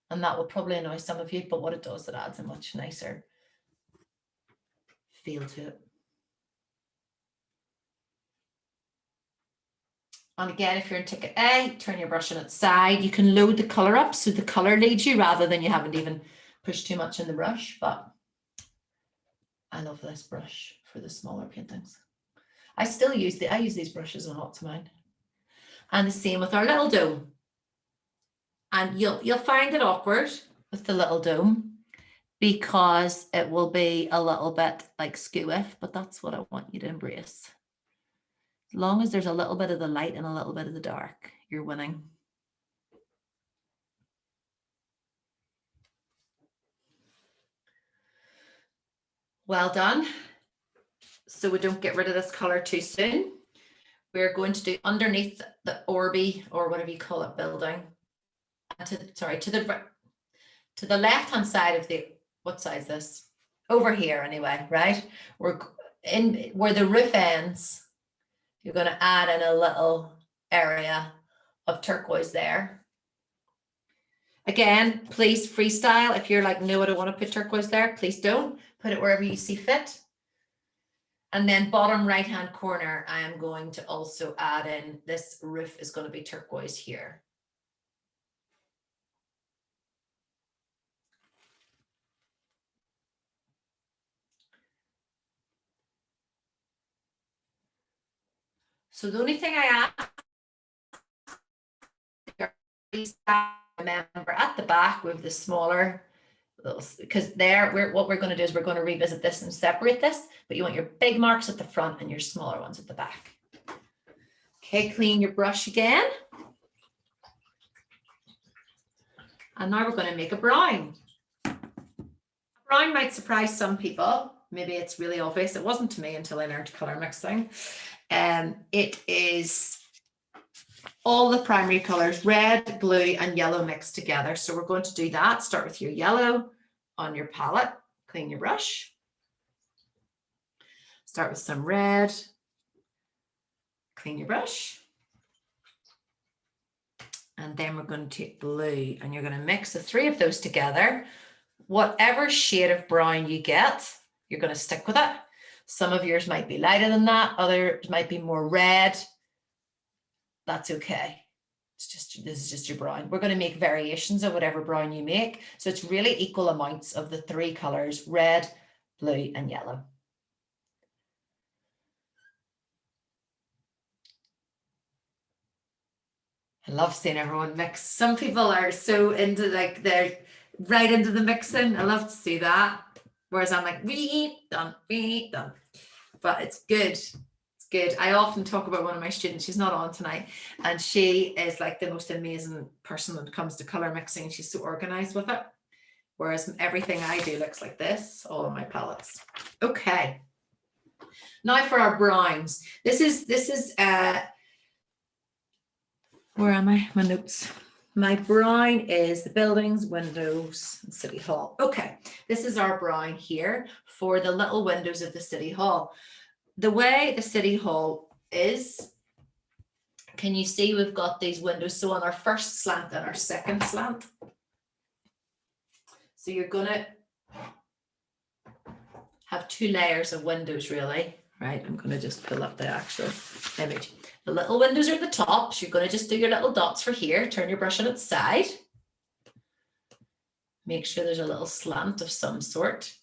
And that will probably annoy some of you, but what it does, it adds a much nicer feel to it. And again, if you're in ticket A, turn your brush on its side. You can load the color up so the color leads you rather than you haven't even pushed too much in the brush. But I love this brush for the smaller paintings. I use these brushes on lots of mine. And the same with our little dome. And you'll find it awkward with the little dome because it will be a little bit like skew with, but that's what I want you to embrace. As long as there's a little bit of the light and a little bit of the dark, you're winning. Well done. So we don't get rid of this color too soon. We're going to do underneath the Orby, or whatever you call it, building. To the left-hand side of the, what side is this? Over here anyway, right? We're in where the roof ends. You're going to add in a little area of turquoise there. Again, please freestyle. If you're like, no, I don't want to put turquoise there, please don't. Put it wherever you see fit. And then bottom right-hand corner, I am going to also add in, this roof is going to be turquoise here. So the only thing I ask, remember at the back with the smaller little, because there, what we're going to do is we're going to revisit this and separate this, but you want your big marks at the front and your smaller ones at the back. Okay, clean your brush again. And now we're going to make a brown. Brown might surprise some people. Maybe it's really obvious. It wasn't to me until I learned color mixing. It is all the primary colors, red, blue, and yellow mixed together. So we're going to do that. Start with your yellow on your palette. Clean your brush. Start with some red. Clean your brush. And then we're going to take blue, and you're going to mix the three of those together. Whatever shade of brown you get, you're going to stick with it. Some of yours might be lighter than that. Others might be more red. That's okay. This is just your brown. We're going to make variations of whatever brown you make. So it's really equal amounts of the three colors, red, blue, and yellow. I love seeing everyone mix. Some people are so into, like, they're right into the mixing. I love to see that. Whereas I'm like, done. But it's good. It's good. I often talk about one of my students. She's not on tonight. And she is like the most amazing person when it comes to color mixing. She's so organized with it. Whereas everything I do looks like this, all of my palettes. Okay. Now for our browns. This is where am I? My notes. My brown is the buildings, windows, and City Hall. Okay, this is our brown here for the little windows of the City Hall. The way the City Hall is, can you see we've got these windows? So on our first slant and our second slant. So you're going to have two layers of windows really, right? I'm going to just pull up the actual image. The little windows are at the top, so you're going to just do your little dots for here. Turn your brush on its side. Make sure there's a little slant of some sort.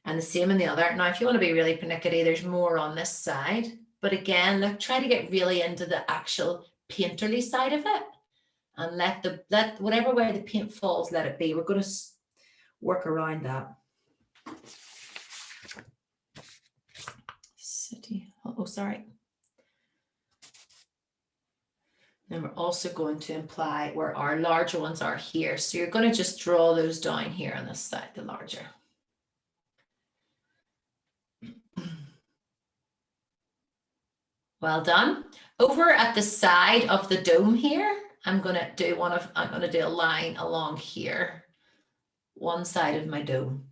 And the same in the other. Now, if you want to be really pernickety, there's more on this side. But again, look, try to get really into the actual painterly side of it. And let whatever way the paint falls, let it be. We're going to work around that. City. Oh, sorry. Then we're also going to imply where our larger ones are here. So you're going to just draw those down here on this side, the larger. Well done. Over at the side of the dome here, I'm going to do a line along here, one side of my dome.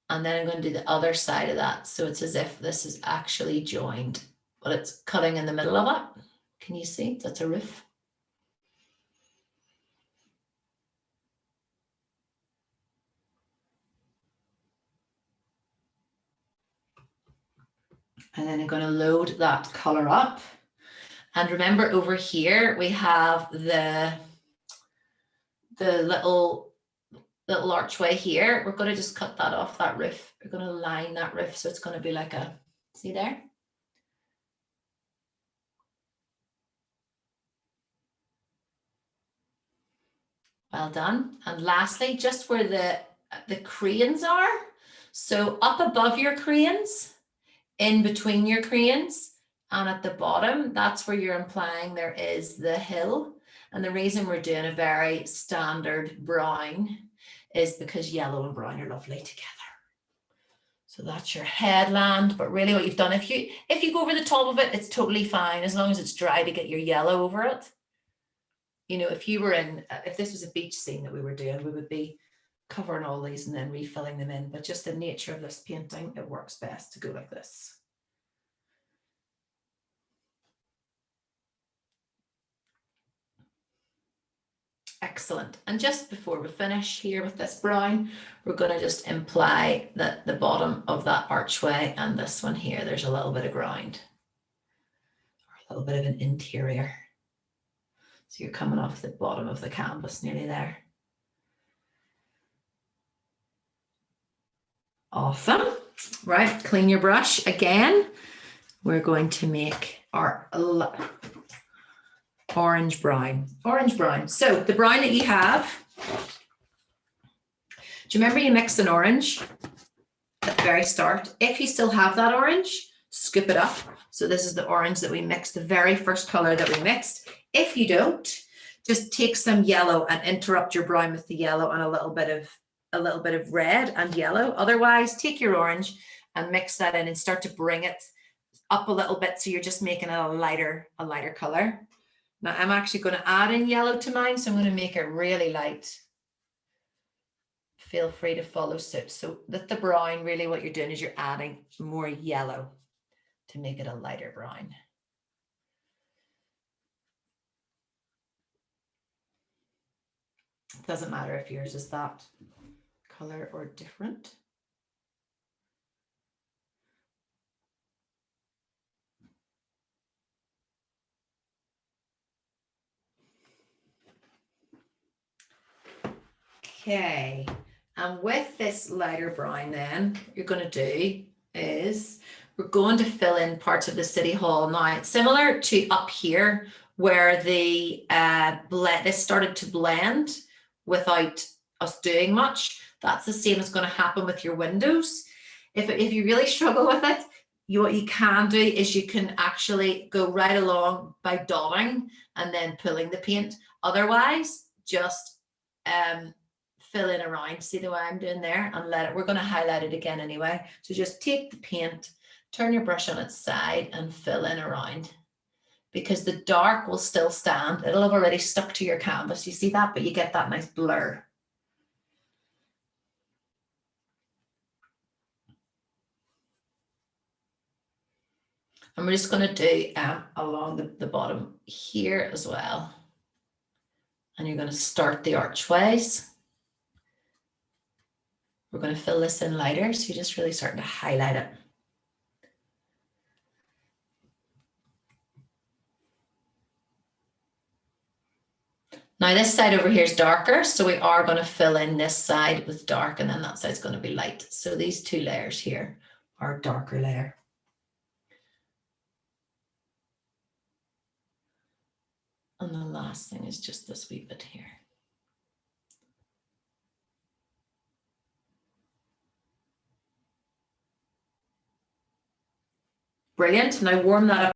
And then I'm going to do the other side of that. So it's as if this is actually joined, but it's cutting in the middle of it. Can you see? That's a roof. And then I'm going to load that color up. And remember over here, we have the little archway here. We're going to just cut that off that roof. We're going to line that roof. So it's going to be like a, see there? Well done. And lastly, just where the cranes are. So up above your cranes, in between your cranes, and at the bottom, that's where you're implying there is the hill. And the reason we're doing a very standard brown is because yellow and brown are lovely together. So that's your headland, but really what you've done, if you go over the top of it, it's totally fine as long as it's dry to get your yellow over it. You know, if this was a beach scene that we were doing, we would be covering all these and then refilling them in. But just the nature of this painting, it works best to go like this. Excellent. And just before we finish here with this brown, we're going to just imply that the bottom of that archway and this one here, there's a little bit of ground, or a little bit of an interior. So you're coming off the bottom of the canvas, nearly there. Awesome. Right, clean your brush again. We're going to make our orange brown. Orange brown. So the brown that you have, do you remember you mixed an orange at the very start? If you still have that orange, scoop it up. So this is the orange that we mixed, the very first color that we mixed. If you don't, just take some yellow and interrupt your brown with the yellow and a little bit of red and yellow. Otherwise, take your orange and mix that in and start to bring it up a little bit. So you're just making it a lighter color. Now I'm actually going to add in yellow to mine. So I'm going to make it really light. Feel free to follow suit. So with the brown, really what you're doing is you're adding more yellow to make it a lighter brown. It doesn't matter if yours is that color or different. Okay, and with this lighter brown then, what you're going to do is we're going to fill in parts of the City Hall. Now, similar to up here where the this started to blend without us doing much, that's the same as going to happen with your windows. If you really struggle with it, what you can do is you can actually go right along by dotting and then pulling the paint. Otherwise, just fill in around, see the way I'm doing there, and we're going to highlight it again anyway. So just take the paint, turn your brush on its side and fill in around, because the dark will still stand. It'll have already stuck to your canvas. You see that, but you get that nice blur. And we're just going to do along the bottom here as well. And you're going to start the archways. We're going to fill this in lighter, so you're just really starting to highlight it. Now this side over here is darker, so we are going to fill in this side with dark, and then that side's going to be light. So these two layers here are a darker layer. And the last thing is just this wee bit here. Brilliant. Now warm that up